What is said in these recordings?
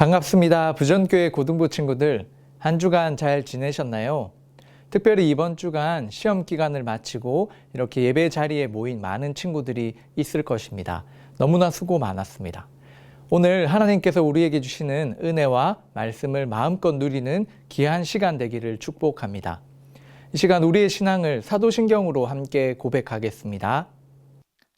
반갑습니다. 부전교회 고등부 친구들, 한 주간 잘 지내셨나요? 특별히 이번 주간 시험 기간을 마치고 이렇게 예배 자리에 모인 많은 친구들이 있을 것입니다. 너무나 수고 많았습니다. 오늘 하나님께서 우리에게 주시는 은혜와 말씀을 마음껏 누리는 귀한 시간 되기를 축복합니다. 이 시간 우리의 신앙을 사도신경으로 함께 고백하겠습니다.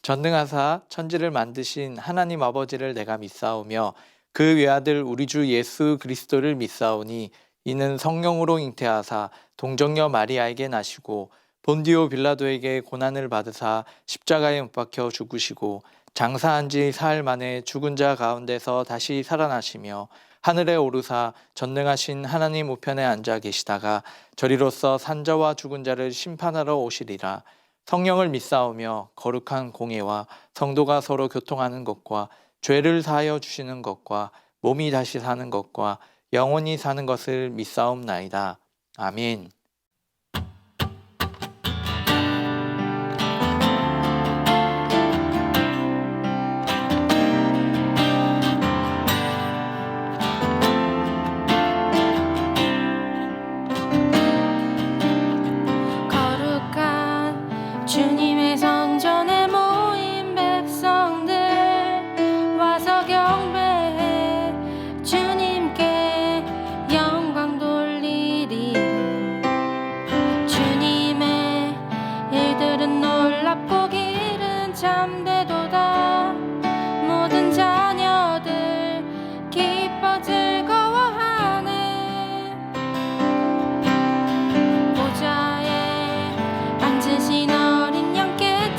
전능하사 천지를 만드신 하나님 아버지를 내가 믿사오며 그 외아들 우리 주 예수 그리스도를 믿사오니 이는 성령으로 잉태하사 동정녀 마리아에게 나시고 본디오 빌라도에게 고난을 받으사 십자가에 못 박혀 죽으시고 장사한 지 사흘 만에 죽은 자 가운데서 다시 살아나시며 하늘에 오르사 전능하신 하나님 우편에 앉아 계시다가 저리로서 산자와 죽은 자를 심판하러 오시리라. 성령을 믿사오며 거룩한 공예와 성도가 서로 교통하는 것과 죄를 사하여 주시는 것과 몸이 다시 사는 것과 영원히 사는 것을 믿사옵나이다. 아멘. 거룩한 주님의 성전에 모인 백성들 와서 경배해 주님께 영광 돌리리. 주님의 일들은 놀랍고 길은 참되도다. 모든 자녀들 기뻐 즐거워하네. 보좌에 앉으신 어린 양께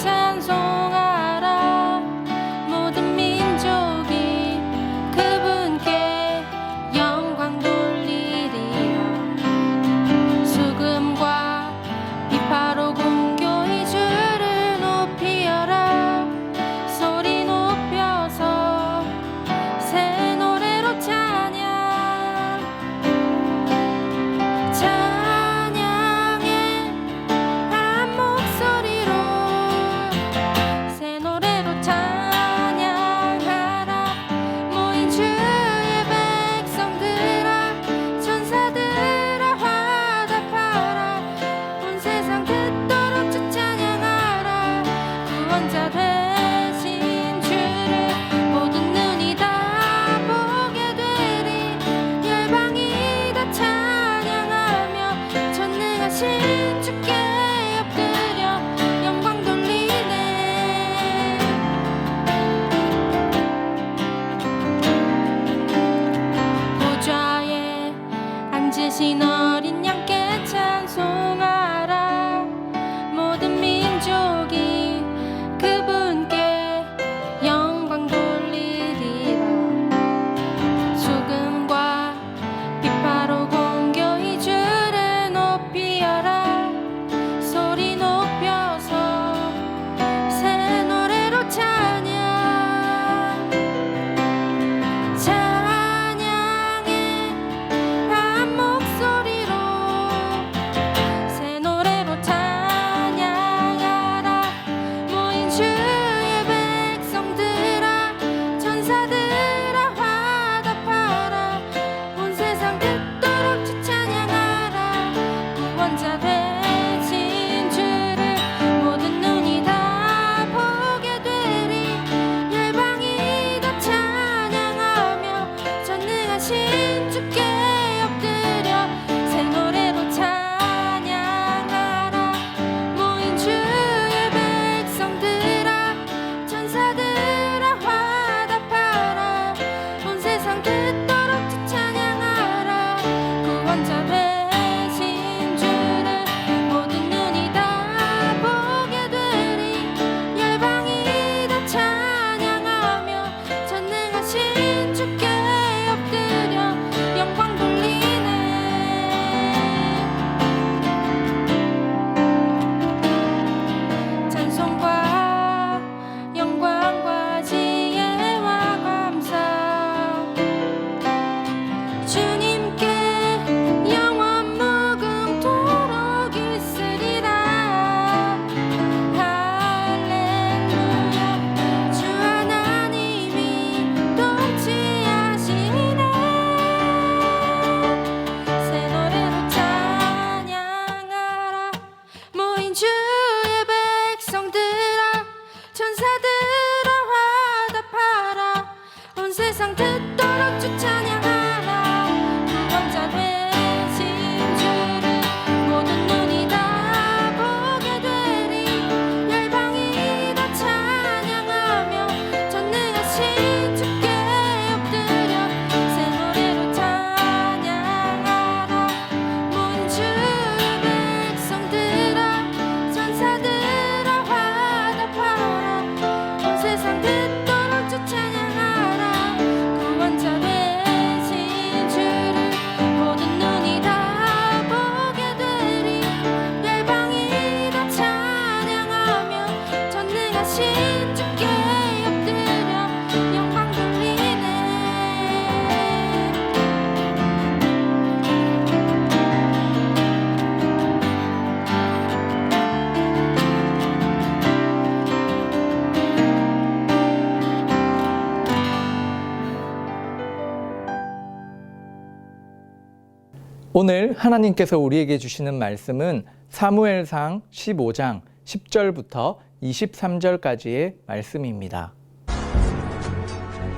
오늘 하나님께서 우리에게 주시는 말씀은 사무엘상 15장 10절부터 23절까지의 말씀입니다.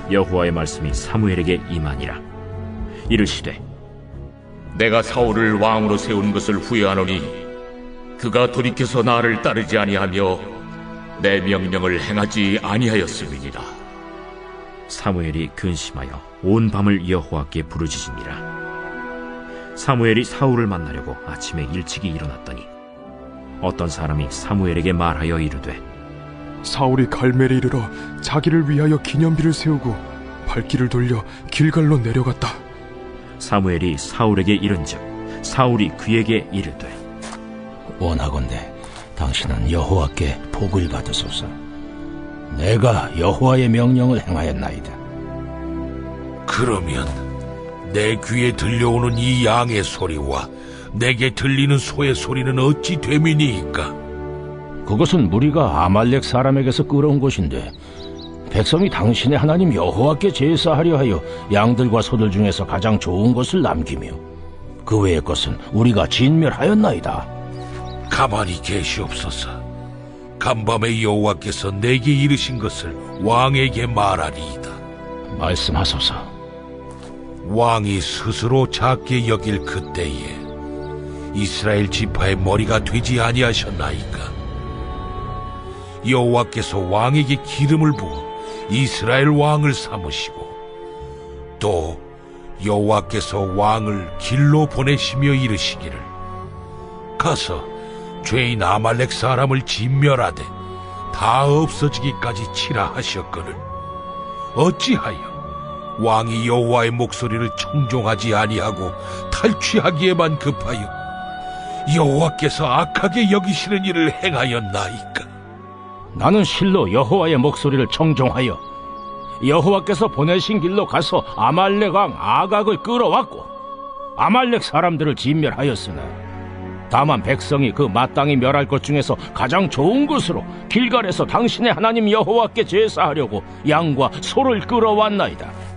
여호와의 말씀이 사무엘에게 임하니라. 이르시되 내가 사울을 왕으로 세운 것을 후회하노니 그가 돌이켜서 나를 따르지 아니하며 내 명령을 행하지 아니하였음이니라. 사무엘이 근심하여 온 밤을 여호와께 부르짖으니라. 사무엘이 사울을 만나려고 아침에 일찍이 일어났더니 어떤 사람이 사무엘에게 말하여 이르되 사울이 갈멜에 이르러 자기를 위하여 기념비를 세우고 발길을 돌려 길갈로 내려갔다. 사무엘이 사울에게 이른즉 사울이 그에게 이르되 원하건대 당신은 여호와께 복을 받으소서. 내가 여호와의 명령을 행하였나이다. 그러면 내 귀에 들려오는 이 양의 소리와 내게 들리는 소의 소리는 어찌 됨이니이까? 그것은 무리가 아말렉 사람에게서 끌어온 것인데 백성이 당신의 하나님 여호와께 제사하려 하여 양들과 소들 중에서 가장 좋은 것을 남기며 그 외의 것은 우리가 진멸하였나이다. 가만히 계시옵소서. 간밤에 여호와께서 내게 이르신 것을 왕에게 말하리이다. 말씀하소서. 왕이 스스로 작게 여길 그때에 이스라엘 지파의 머리가 되지 아니하셨나이까? 여호와께서 왕에게 기름을 부어 이스라엘 왕을 삼으시고 또 여호와께서 왕을 길로 보내시며 이르시기를 가서 죄인 아말렉 사람을 진멸하되 다 없어지기까지 치라 하셨거늘 어찌하여 왕이 여호와의 목소리를 청종하지 아니하고 탈취하기에만 급하여 여호와께서 악하게 여기시는 일을 행하였나이까? 나는 실로 여호와의 목소리를 청종하여 여호와께서 보내신 길로 가서 아말렉 왕 아각을 끌어왔고 아말렉 사람들을 진멸하였으나 다만 백성이 그 마땅히 멸할 것 중에서 가장 좋은 것으로 길갈에서 당신의 하나님 여호와께 제사하려고 양과 소를 끌어왔나이다.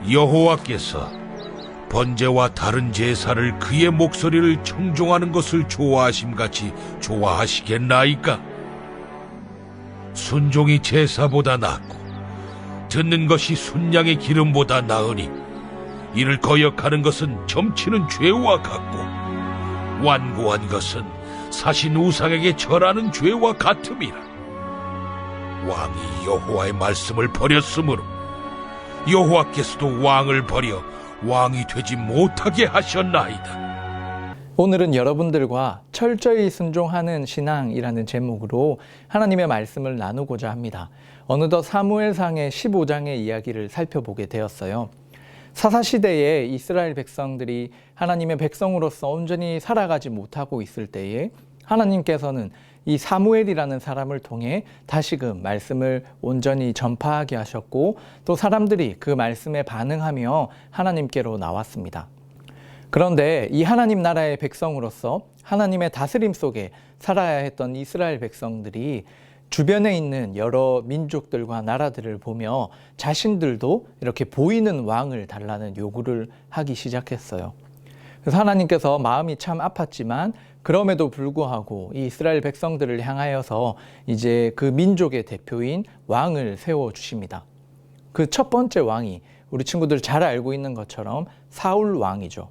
여호와께서 번제와 다른 제사를 그의 목소리를 청종하는 것을 좋아하심같이 좋아하시겠나이까? 순종이 제사보다 낫고 듣는 것이 순양의 기름보다 나으니 이를 거역하는 것은 점치는 죄와 같고 완고한 것은 사신 우상에게 절하는 죄와 같음이라. 왕이 여호와의 말씀을 버렸으므로 여호와께서도 왕을 버려 왕이 되지 못하게 하셨나이다. 오늘은 여러분들과 철저히 순종하는 신앙이라는 제목으로 하나님의 말씀을 나누고자 합니다. 어느덧 사무엘상의 15장의 이야기를 살펴보게 되었어요. 사사시대에 이스라엘 백성들이 하나님의 백성으로서 온전히 살아가지 못하고 있을 때에 하나님께서는 이 사무엘이라는 사람을 통해 다시금 말씀을 온전히 전파하게 하셨고 또 사람들이 그 말씀에 반응하며 하나님께로 나왔습니다. 그런데 이 하나님 나라의 백성으로서 하나님의 다스림 속에 살아야 했던 이스라엘 백성들이 주변에 있는 여러 민족들과 나라들을 보며 자신들도 이렇게 보이는 왕을 달라는 요구를 하기 시작했어요. 그래서 하나님께서 마음이 참 아팠지만 그럼에도 불구하고 이 이스라엘 백성들을 향하여서 이제 그 민족의 대표인 왕을 세워주십니다. 그 첫 번째 왕이 우리 친구들 잘 알고 있는 것처럼 사울 왕이죠.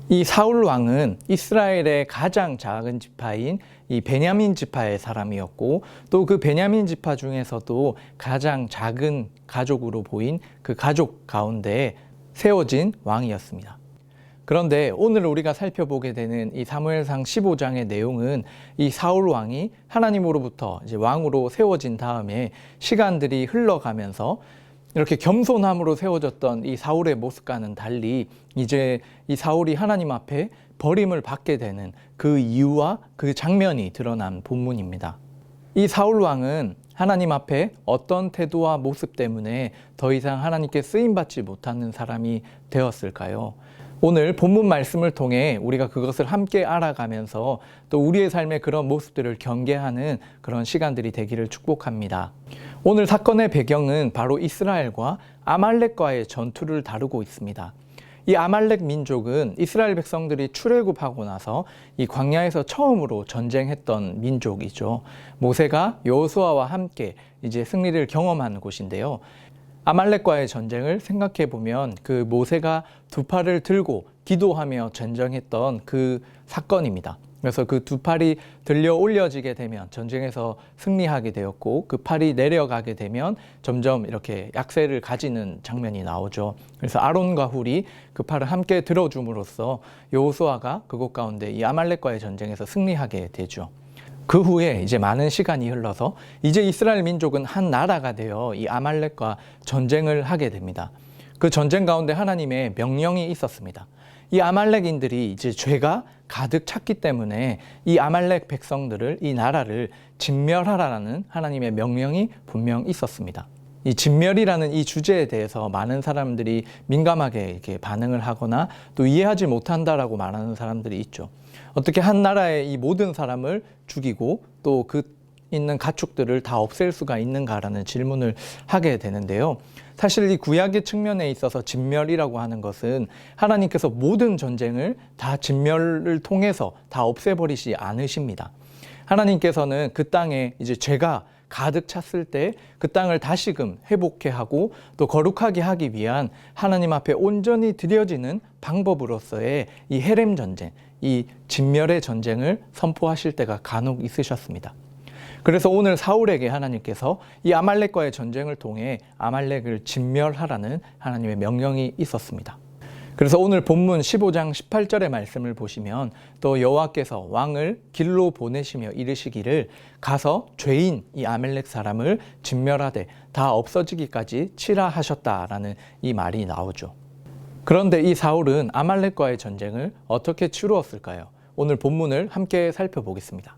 이 사울 왕은 이스라엘의 가장 작은 지파인 이 베냐민 지파의 사람이었고 또 그 베냐민 지파 중에서도 가장 작은 가족으로 보인 그 가족 가운데 세워진 왕이었습니다. 그런데 오늘 우리가 살펴보게 되는 이 사무엘상 15장의 내용은 이 사울 왕이 하나님으로부터 이제 왕으로 세워진 다음에 시간들이 흘러가면서 이렇게 겸손함으로 세워졌던 이 사울의 모습과는 달리 이제 이 사울이 하나님 앞에 버림을 받게 되는 그 이유와 그 장면이 드러난 본문입니다. 이 사울 왕은 하나님 앞에 어떤 태도와 모습 때문에 더 이상 하나님께 쓰임받지 못하는 사람이 되었을까요? 오늘 본문 말씀을 통해 우리가 그것을 함께 알아가면서 또 우리의 삶의 그런 모습들을 경계하는 그런 시간들이 되기를 축복합니다. 오늘 사건의 배경은 바로 이스라엘과 아말렉과의 전투를 다루고 있습니다. 이 아말렉 민족은 이스라엘 백성들이 출애굽하고 나서 이 광야에서 처음으로 전쟁했던 민족이죠. 모세가 여호수아와 함께 이제 승리를 경험한 곳인데요. 아말렉과의 전쟁을 생각해 보면 그 모세가 두 팔을 들고 기도하며 전쟁했던 그 사건입니다. 그래서 그 두 팔이 들려 올려지게 되면 전쟁에서 승리하게 되었고, 그 팔이 내려가게 되면 점점 이렇게 약세를 가지는 장면이 나오죠. 그래서 아론과 훌이 그 팔을 함께 들어줌으로써 여호수아가 그곳 가운데 이 아말렉과의 전쟁에서 승리하게 되죠. 그 후에 이제 많은 시간이 흘러서 이제 이스라엘 민족은 한 나라가 되어 이 아말렉과 전쟁을 하게 됩니다. 그 전쟁 가운데 하나님의 명령이 있었습니다. 이 아말렉인들이 이제 죄가 가득 찼기 때문에 이 아말렉 백성들을, 이 나라를 진멸하라는 하나님의 명령이 분명 있었습니다. 이 진멸이라는 이 주제에 대해서 많은 사람들이 민감하게 이렇게 반응을 하거나 또 이해하지 못한다라고 말하는 사람들이 있죠. 어떻게 한 나라의 이 모든 사람을 죽이고 또 그 있는 가축들을 다 없앨 수가 있는가라는 질문을 하게 되는데요. 사실 이 구약의 측면에 있어서 진멸이라고 하는 것은 하나님께서 모든 전쟁을 다 진멸을 통해서 다 없애버리지 않으십니다. 하나님께서는 그 땅에 이제 죄가 가득 찼을 때 그 땅을 다시금 회복해 하고 또 거룩하게 하기 위한 하나님 앞에 온전히 드려지는 방법으로서의 이 헤렘 전쟁, 이 진멸의 전쟁을 선포하실 때가 간혹 있으셨습니다. 그래서 오늘 사울에게 하나님께서 이 아말렉과의 전쟁을 통해 아말렉을 진멸하라는 하나님의 명령이 있었습니다. 그래서 오늘 본문 15장 18절의 말씀을 보시면 또 여호와께서 왕을 길로 보내시며 이르시기를 가서 죄인 이 아말렉 사람을 진멸하되 다 없어지기까지 치라 하셨다라는 이 말이 나오죠. 그런데 이 사울은 아말렉과의 전쟁을 어떻게 치루었을까요? 오늘 본문을 함께 살펴보겠습니다.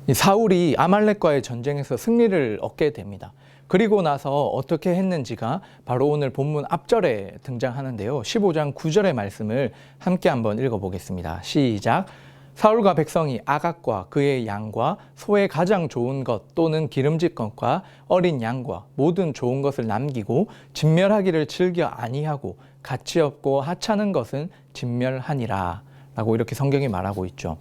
이 사울이 아말렉과의 전쟁에서 승리를 얻게 됩니다. 그리고 나서 어떻게 했는지가 바로 오늘 본문 앞절에 등장하는데요. 15장 9절의 말씀을 함께 한번 읽어보겠습니다. 시작. 사울과 백성이 아각과 그의 양과 소의 가장 좋은 것 또는 기름진 것과 어린 양과 모든 좋은 것을 남기고 진멸하기를 즐겨 아니하고 가치 없고 하찮은 것은 진멸하니라 라고 이렇게 성경이 말하고 있죠.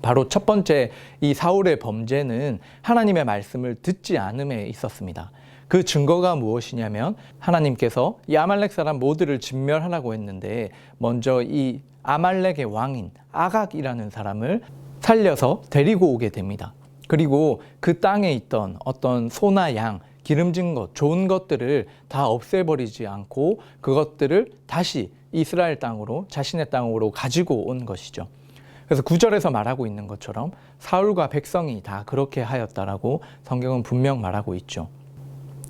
바로 첫 번째 이 사울의 범죄는 하나님의 말씀을 듣지 않음에 있었습니다. 그 증거가 무엇이냐면 하나님께서 이 아말렉 사람 모두를 진멸하라고 했는데 먼저 이 아말렉의 왕인 아각이라는 사람을 살려서 데리고 오게 됩니다. 그리고 그 땅에 있던 어떤 소나 양, 기름진 것, 좋은 것들을 다 없애버리지 않고 그것들을 다시 이스라엘 땅으로, 자신의 땅으로 가지고 온 것이죠. 그래서 9절에서 말하고 있는 것처럼 사울과 백성이 다 그렇게 하였다라고 성경은 분명 말하고 있죠.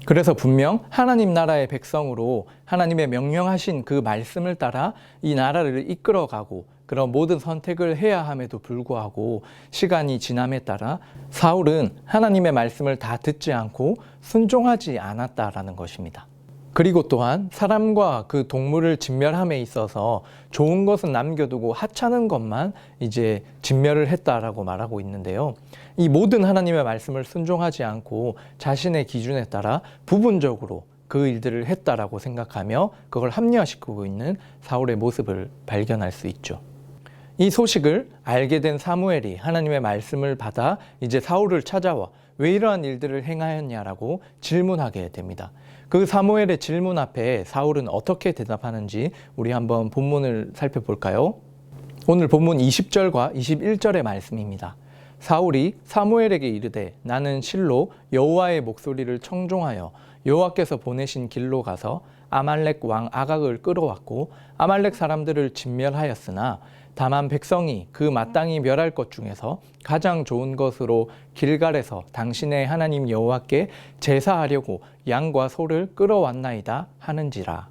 그래서 분명 하나님 나라의 백성으로 하나님의 명령하신 그 말씀을 따라 이 나라를 이끌어가고 그런 모든 선택을 해야 함에도 불구하고 시간이 지남에 따라 사울은 하나님의 말씀을 다 듣지 않고 순종하지 않았다라는 것입니다. 그리고 또한 사람과 그 동물을 진멸함에 있어서 좋은 것은 남겨두고 하찮은 것만 이제 진멸을 했다라고 말하고 있는데요. 이 모든 하나님의 말씀을 순종하지 않고 자신의 기준에 따라 부분적으로 그 일들을 했다라고 생각하며 그걸 합리화시키고 있는 사울의 모습을 발견할 수 있죠. 이 소식을 알게 된 사무엘이 하나님의 말씀을 받아 이제 사울을 찾아와 왜 이러한 일들을 행하였냐라고 질문하게 됩니다. 그 사무엘의 질문 앞에 사울은 어떻게 대답하는지 우리 한번 본문을 살펴볼까요? 오늘 본문 20절과 21절의 말씀입니다. 사울이 사무엘에게 이르되 나는 실로 여호와의 목소리를 청종하여 여호와께서 보내신 길로 가서 아말렉 왕 아각을 끌어왔고 아말렉 사람들을 진멸하였으나 다만 백성이 그 마땅히 멸할 것 중에서 가장 좋은 것으로 길갈에서 당신의 하나님 여호와께 제사하려고 양과 소를 끌어왔나이다 하는지라.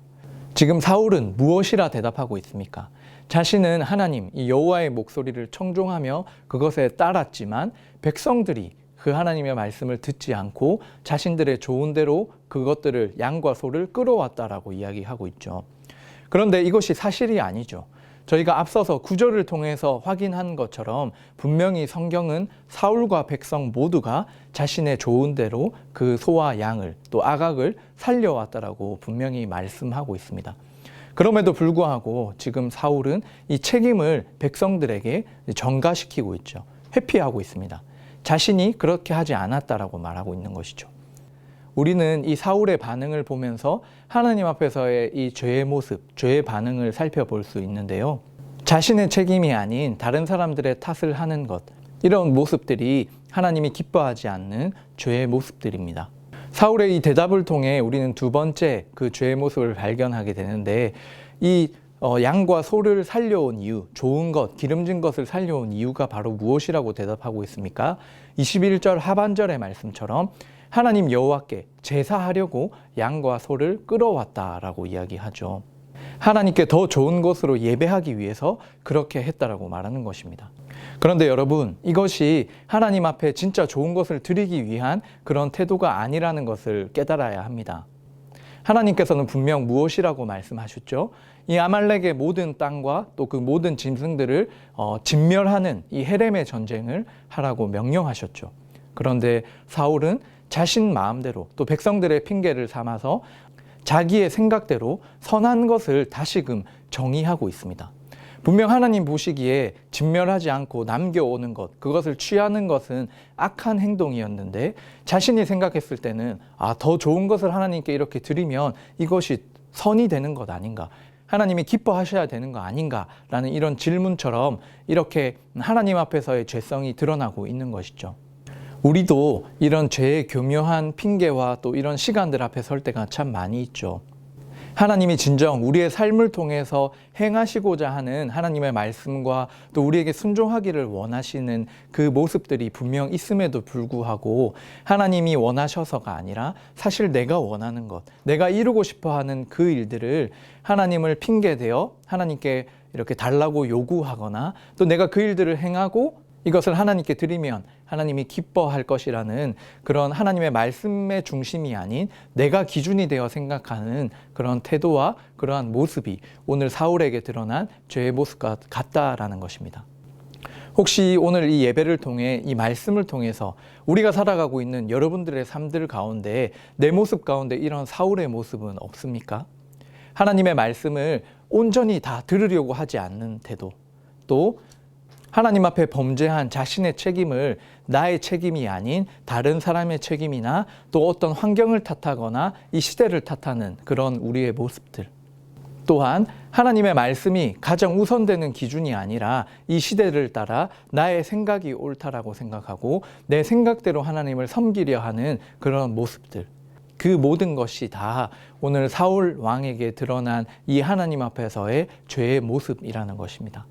지금 사울은 무엇이라 대답하고 있습니까? 자신은 하나님 이 여호와의 목소리를 청종하며 그것에 따랐지만 백성들이 그 하나님의 말씀을 듣지 않고 자신들의 좋은 대로 그것들을 양과 소를 끌어왔다라고 이야기하고 있죠. 그런데 이것이 사실이 아니죠. 저희가 앞서서 구절을 통해서 확인한 것처럼 분명히 성경은 사울과 백성 모두가 자신의 좋은 대로 그 소와 양을 또 아각을 살려왔다라고 분명히 말씀하고 있습니다. 그럼에도 불구하고 지금 사울은 이 책임을 백성들에게 전가시키고 있죠. 회피하고 있습니다. 자신이 그렇게 하지 않았다라고 말하고 있는 것이죠. 우리는 이 사울의 반응을 보면서 하나님 앞에서의 이 죄의 모습, 죄의 반응을 살펴볼 수 있는데요. 자신의 책임이 아닌 다른 사람들의 탓을 하는 것, 이런 모습들이 하나님이 기뻐하지 않는 죄의 모습들입니다. 사울의 이 대답을 통해 우리는 두 번째 그 죄의 모습을 발견하게 되는데, 이 양과 소를 살려온 이유, 좋은 것, 기름진 것을 살려온 이유가 바로 무엇이라고 대답하고 있습니까? 21절 하반절의 말씀처럼 하나님 여호와께 제사하려고 양과 소를 끌어왔다라고 이야기하죠. 하나님께 더 좋은 것으로 예배하기 위해서 그렇게 했다라고 말하는 것입니다. 그런데 여러분, 이것이 하나님 앞에 진짜 좋은 것을 드리기 위한 그런 태도가 아니라는 것을 깨달아야 합니다. 하나님께서는 분명 무엇이라고 말씀하셨죠? 이 아말렉의 모든 땅과 또 그 모든 짐승들을 진멸하는 이 헤렘의 전쟁을 하라고 명령하셨죠. 그런데 사울은 자신 마음대로 또 백성들의 핑계를 삼아서 자기의 생각대로 선한 것을 다시금 정의하고 있습니다. 분명 하나님 보시기에 진멸하지 않고 남겨오는 것, 그것을 취하는 것은 악한 행동이었는데, 자신이 생각했을 때는 더 좋은 것을 하나님께 이렇게 드리면 이것이 선이 되는 것 아닌가, 하나님이 기뻐하셔야 되는 거 아닌가라는 이런 질문처럼 이렇게 하나님 앞에서의 죄성이 드러나고 있는 것이죠. 우리도 이런 죄의 교묘한 핑계와 또 이런 시간들 앞에 설 때가 참 많이 있죠. 하나님이 진정 우리의 삶을 통해서 행하시고자 하는 하나님의 말씀과 또 우리에게 순종하기를 원하시는 그 모습들이 분명 있음에도 불구하고, 하나님이 원하셔서가 아니라 사실 내가 원하는 것, 내가 이루고 싶어하는 그 일들을 하나님을 핑계대어 하나님께 이렇게 달라고 요구하거나, 또 내가 그 일들을 행하고 이것을 하나님께 드리면 하나님이 기뻐할 것이라는 그런 하나님의 말씀의 중심이 아닌 내가 기준이 되어 생각하는 그런 태도와 그러한 모습이 오늘 사울에게 드러난 죄의 모습과 같다라는 것입니다. 혹시 오늘 이 예배를 통해, 이 말씀을 통해서 우리가 살아가고 있는 여러분들의 삶들 가운데 내 모습 가운데 이런 사울의 모습은 없습니까? 하나님의 말씀을 온전히 다 들으려고 하지 않는 태도, 또 하나님 앞에 범죄한 자신의 책임을 나의 책임이 아닌 다른 사람의 책임이나 또 어떤 환경을 탓하거나 이 시대를 탓하는 그런 우리의 모습들, 또한 하나님의 말씀이 가장 우선되는 기준이 아니라 이 시대를 따라 나의 생각이 옳다라고 생각하고 내 생각대로 하나님을 섬기려 하는 그런 모습들, 그 모든 것이 다 오늘 사울 왕에게 드러난 이 하나님 앞에서의 죄의 모습이라는 것입니다.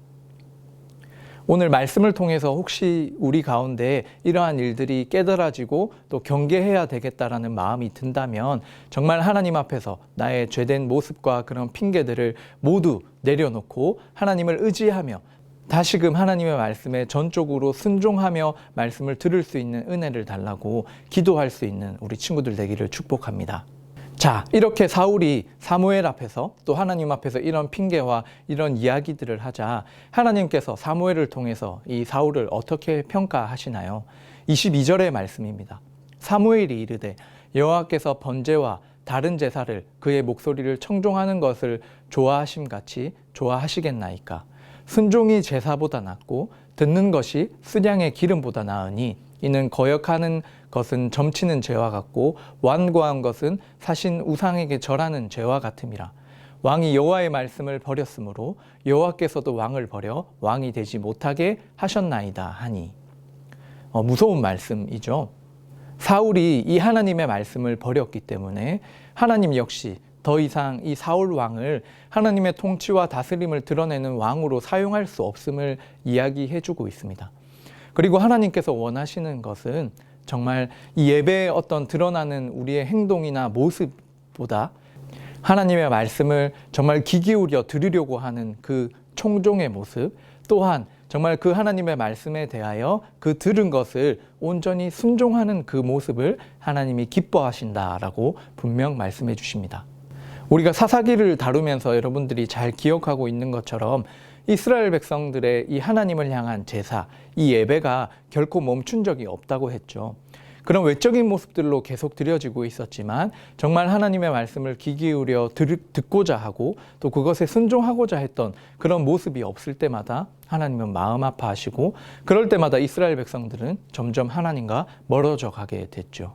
오늘 말씀을 통해서 혹시 우리 가운데 이러한 일들이 깨달아지고 또 경계해야 되겠다라는 마음이 든다면, 정말 하나님 앞에서 나의 죄된 모습과 그런 핑계들을 모두 내려놓고 하나님을 의지하며 다시금 하나님의 말씀에 전적으로 순종하며 말씀을 들을 수 있는 은혜를 달라고 기도할 수 있는 우리 친구들 되기를 축복합니다. 자, 이렇게 사울이 사무엘 앞에서 또 하나님 앞에서 이런 핑계와 이런 이야기들을 하자 하나님께서 사무엘을 통해서 이 사울을 어떻게 평가하시나요? 22절의 말씀입니다. 사무엘이 이르되 여호와께서 번제와 다른 제사를 그의 목소리를 청종하는 것을 좋아하심같이 좋아하시겠나이까? 순종이 제사보다 낫고 듣는 것이 순양의 기름보다 나으니 이는 거역하는 것은 점치는 죄와 같고 완고한 것은 사신 우상에게 절하는 죄와 같음이라. 왕이 여호와의 말씀을 버렸으므로 여호와께서도 왕을 버려 왕이 되지 못하게 하셨나이다 하니. 무서운 말씀이죠. 사울이 이 하나님의 말씀을 버렸기 때문에 하나님 역시 더 이상 이 사울 왕을 하나님의 통치와 다스림을 드러내는 왕으로 사용할 수 없음을 이야기해주고 있습니다. 그리고 하나님께서 원하시는 것은 정말 이 예배에 어떤 드러나는 우리의 행동이나 모습보다 하나님의 말씀을 정말 귀 기울여 들으려고 하는 그 청종의 모습, 또한 정말 그 하나님의 말씀에 대하여 그 들은 것을 온전히 순종하는 그 모습을 하나님이 기뻐하신다라고 분명 말씀해 주십니다. 우리가 사사기를 다루면서 여러분들이 잘 기억하고 있는 것처럼 이스라엘 백성들의 이 하나님을 향한 제사, 이 예배가 결코 멈춘 적이 없다고 했죠. 그런 외적인 모습들로 계속 드려지고 있었지만 정말 하나님의 말씀을 귀 기울여 듣고자 하고 또 그것에 순종하고자 했던 그런 모습이 없을 때마다 하나님은 마음 아파하시고 그럴 때마다 이스라엘 백성들은 점점 하나님과 멀어져 가게 됐죠.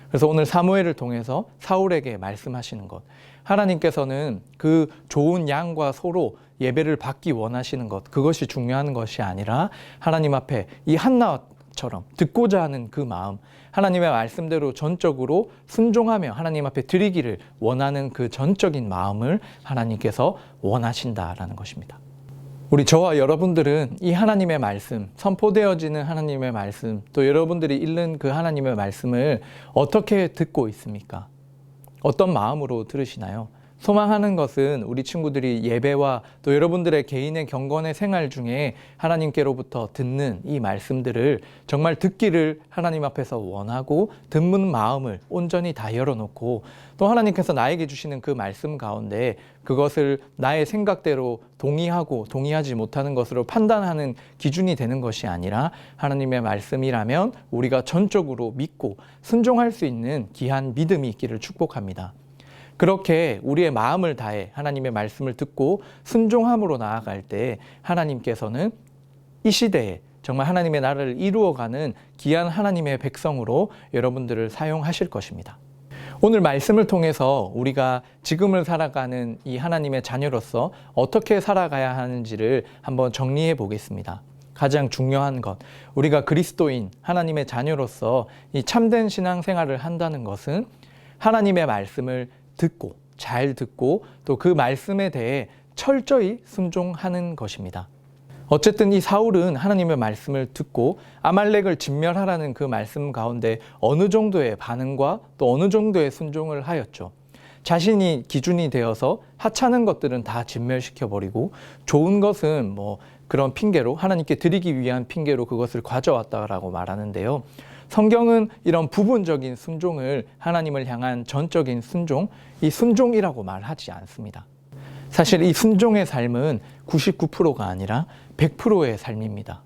그래서 오늘 사무엘을 통해서 사울에게 말씀하시는 것, 하나님께서는 그 좋은 양과 소로 예배를 받기 원하시는 것, 그것이 중요한 것이 아니라 하나님 앞에 이 한나처럼 듣고자 하는 그 마음, 하나님의 말씀대로 전적으로 순종하며 하나님 앞에 드리기를 원하는 그 전적인 마음을 하나님께서 원하신다라는 것입니다. 우리 저와 여러분들은 이 하나님의 말씀, 선포되어지는 하나님의 말씀, 또 여러분들이 읽는 그 하나님의 말씀을 어떻게 듣고 있습니까? 어떤 마음으로 들으시나요? 소망하는 것은 우리 친구들이 예배와 또 여러분들의 개인의 경건의 생활 중에 하나님께로부터 듣는 이 말씀들을 정말 듣기를 하나님 앞에서 원하고 듣는 마음을 온전히 다 열어놓고 또 하나님께서 나에게 주시는 그 말씀 가운데 그것을 나의 생각대로 동의하고 동의하지 못하는 것으로 판단하는 기준이 되는 것이 아니라 하나님의 말씀이라면 우리가 전적으로 믿고 순종할 수 있는 귀한 믿음이 있기를 축복합니다. 그렇게 우리의 마음을 다해 하나님의 말씀을 듣고 순종함으로 나아갈 때 하나님께서는 이 시대에 정말 하나님의 나라를 이루어가는 귀한 하나님의 백성으로 여러분들을 사용하실 것입니다. 오늘 말씀을 통해서 우리가 지금을 살아가는 이 하나님의 자녀로서 어떻게 살아가야 하는지를 한번 정리해 보겠습니다. 가장 중요한 것, 우리가 그리스도인 하나님의 자녀로서 이 참된 신앙생활을 한다는 것은 하나님의 말씀을 듣고 잘 듣고 또 그 말씀에 대해 철저히 순종하는 것입니다. 어쨌든 이 사울은 하나님의 말씀을 듣고 아말렉을 진멸하라는 그 말씀 가운데 어느 정도의 반응과 또 어느 정도의 순종을 하였죠. 자신이 기준이 되어서 하찮은 것들은 다 진멸시켜버리고 좋은 것은 그런 핑계로 하나님께 드리기 위한 핑계로 그것을 가져왔다라고 말하는데요. 성경은 이런 부분적인 순종을 하나님을 향한 전적인 순종, 이 순종이라고 말하지 않습니다. 사실 이 순종의 삶은 99%가 아니라 100%의 삶입니다.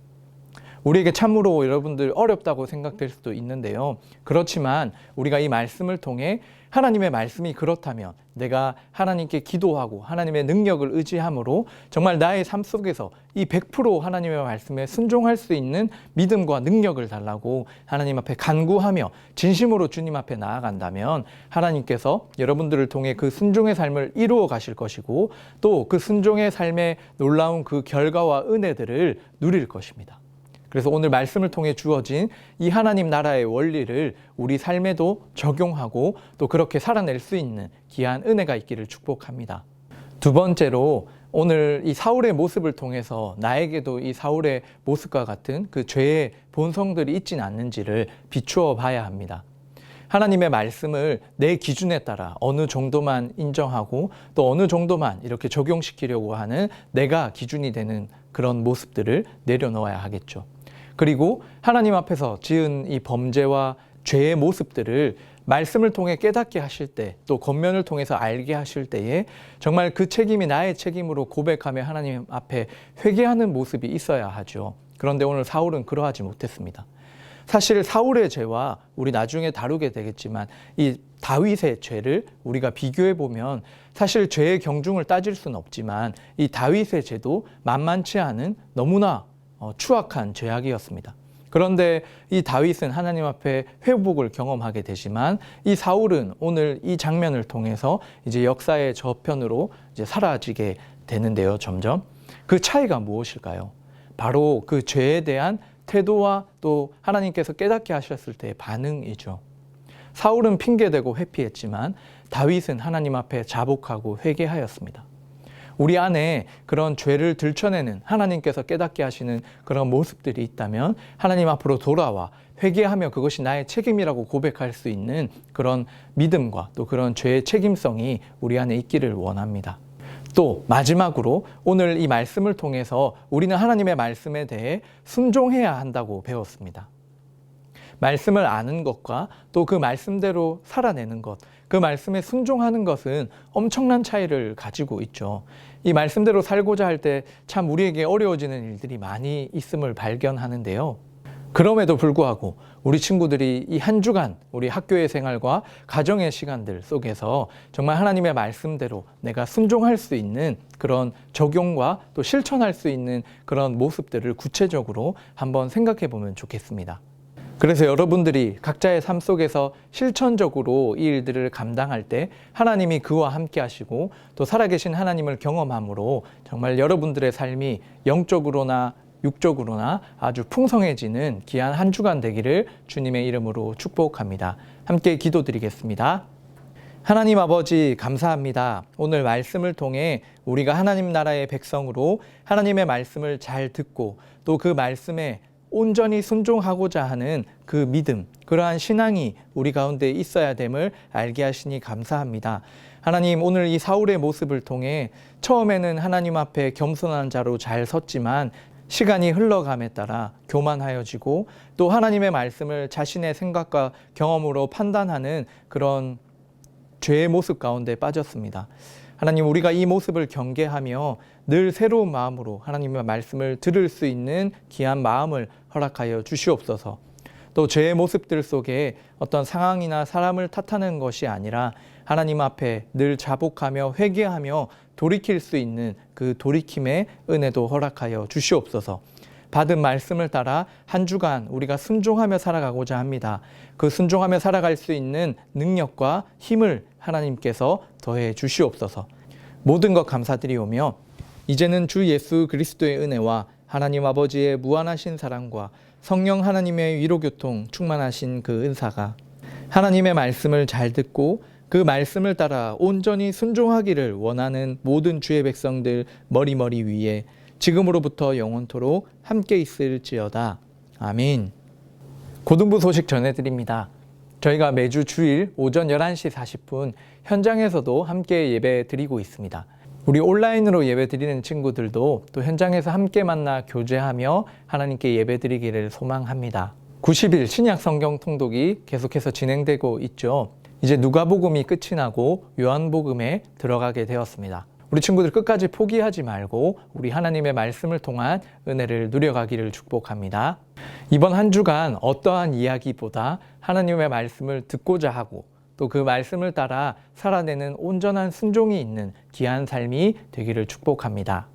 우리에게 참으로 여러분들 어렵다고 생각될 수도 있는데요. 그렇지만 우리가 이 말씀을 통해 하나님의 말씀이 그렇다면 내가 하나님께 기도하고 하나님의 능력을 의지함으로 정말 나의 삶 속에서 이 100% 하나님의 말씀에 순종할 수 있는 믿음과 능력을 달라고 하나님 앞에 간구하며 진심으로 주님 앞에 나아간다면 하나님께서 여러분들을 통해 그 순종의 삶을 이루어 가실 것이고 또 그 순종의 삶의 놀라운 그 결과와 은혜들을 누릴 것입니다. 그래서 오늘 말씀을 통해 주어진 이 하나님 나라의 원리를 우리 삶에도 적용하고 또 그렇게 살아낼 수 있는 귀한 은혜가 있기를 축복합니다. 두 번째로 오늘 이 사울의 모습을 통해서 나에게도 이 사울의 모습과 같은 그 죄의 본성들이 있진 않는지를 비추어 봐야 합니다. 하나님의 말씀을 내 기준에 따라 어느 정도만 인정하고 또 어느 정도만 이렇게 적용시키려고 하는 내가 기준이 되는 그런 모습들을 내려놓아야 하겠죠. 그리고 하나님 앞에서 지은 이 범죄와 죄의 모습들을 말씀을 통해 깨닫게 하실 때 또 겉면을 통해서 알게 하실 때에 정말 그 책임이 나의 책임으로 고백하며 하나님 앞에 회개하는 모습이 있어야 하죠. 그런데 오늘 사울은 그러하지 못했습니다. 사실 사울의 죄와 우리 나중에 다루게 되겠지만 이 다윗의 죄를 우리가 비교해 보면 사실 죄의 경중을 따질 수는 없지만 이 다윗의 죄도 만만치 않은 너무나 추악한 죄악이었습니다. 그런데 이 다윗은 하나님 앞에 회복을 경험하게 되지만 이 사울은 오늘 이 장면을 통해서 이제 역사의 저편으로 이제 사라지게 되는데요. 점점 그 차이가 무엇일까요? 바로 그 죄에 대한 태도와 또 하나님께서 깨닫게 하셨을 때의 반응이죠. 사울은 핑계대고 회피했지만 다윗은 하나님 앞에 자복하고 회개하였습니다. 우리 안에 그런 죄를 들춰내는 하나님께서 깨닫게 하시는 그런 모습들이 있다면 하나님 앞으로 돌아와 회개하며 그것이 나의 책임이라고 고백할 수 있는 그런 믿음과 또 그런 죄의 책임성이 우리 안에 있기를 원합니다. 또 마지막으로 오늘 이 말씀을 통해서 우리는 하나님의 말씀에 대해 순종해야 한다고 배웠습니다. 말씀을 아는 것과 또 그 말씀대로 살아내는 것, 그 말씀에 순종하는 것은 엄청난 차이를 가지고 있죠. 이 말씀대로 살고자 할 때 참 우리에게 어려워지는 일들이 많이 있음을 발견하는데요. 그럼에도 불구하고 우리 친구들이 이 한 주간 우리 학교의 생활과 가정의 시간들 속에서 정말 하나님의 말씀대로 내가 순종할 수 있는 그런 적용과 또 실천할 수 있는 그런 모습들을 구체적으로 한번 생각해 보면 좋겠습니다. 그래서 여러분들이 각자의 삶 속에서 실천적으로 이 일들을 감당할 때 하나님이 그와 함께 하시고 또 살아계신 하나님을 경험함으로 정말 여러분들의 삶이 영적으로나 육적으로나 아주 풍성해지는 귀한 한 주간 되기를 주님의 이름으로 축복합니다. 함께 기도드리겠습니다. 하나님 아버지 감사합니다. 오늘 말씀을 통해 우리가 하나님 나라의 백성으로 하나님의 말씀을 잘 듣고 또 그 말씀에 온전히 순종하고자 하는 그 믿음, 그러한 신앙이 우리 가운데 있어야 됨을 알게 하시니 감사합니다. 하나님, 오늘 이 사울의 모습을 통해 처음에는 하나님 앞에 겸손한 자로 잘 섰지만 시간이 흘러감에 따라 교만하여지고 또 하나님의 말씀을 자신의 생각과 경험으로 판단하는 그런 죄의 모습 가운데 빠졌습니다. 하나님, 우리가 이 모습을 경계하며 늘 새로운 마음으로 하나님의 말씀을 들을 수 있는 귀한 마음을 허락하여 주시옵소서. 또 죄의 모습들 속에 어떤 상황이나 사람을 탓하는 것이 아니라 하나님 앞에 늘 자복하며 회개하며 돌이킬 수 있는 그 돌이킴의 은혜도 허락하여 주시옵소서. 받은 말씀을 따라 한 주간 우리가 순종하며 살아가고자 합니다. 그 순종하며 살아갈 수 있는 능력과 힘을 하나님께서 더해 주시옵소서. 모든 것 감사드리오며 이제는 주 예수 그리스도의 은혜와 하나님 아버지의 무한하신 사랑과 성령 하나님의 위로교통 충만하신 그 은사가 하나님의 말씀을 잘 듣고 그 말씀을 따라 온전히 순종하기를 원하는 모든 주의 백성들 머리머리 위에 지금으로부터 영원토록 함께 있을지어다. 아멘. 고등부 소식 전해드립니다. 저희가 매주 주일 오전 11시 40분 현장에서도 함께 예배 드리고 있습니다. 우리 온라인으로 예배 드리는 친구들도 또 현장에서 함께 만나 교제하며 하나님께 예배 드리기를 소망합니다. 90일 신약 성경 통독이 계속해서 진행되고 있죠. 이제 누가복음이 끝이 나고 요한복음에 들어가게 되었습니다. 우리 친구들 끝까지 포기하지 말고 우리 하나님의 말씀을 통한 은혜를 누려가기를 축복합니다. 이번 한 주간 어떠한 이야기보다 하나님의 말씀을 듣고자 하고 또 그 말씀을 따라 살아내는 온전한 순종이 있는 귀한 삶이 되기를 축복합니다.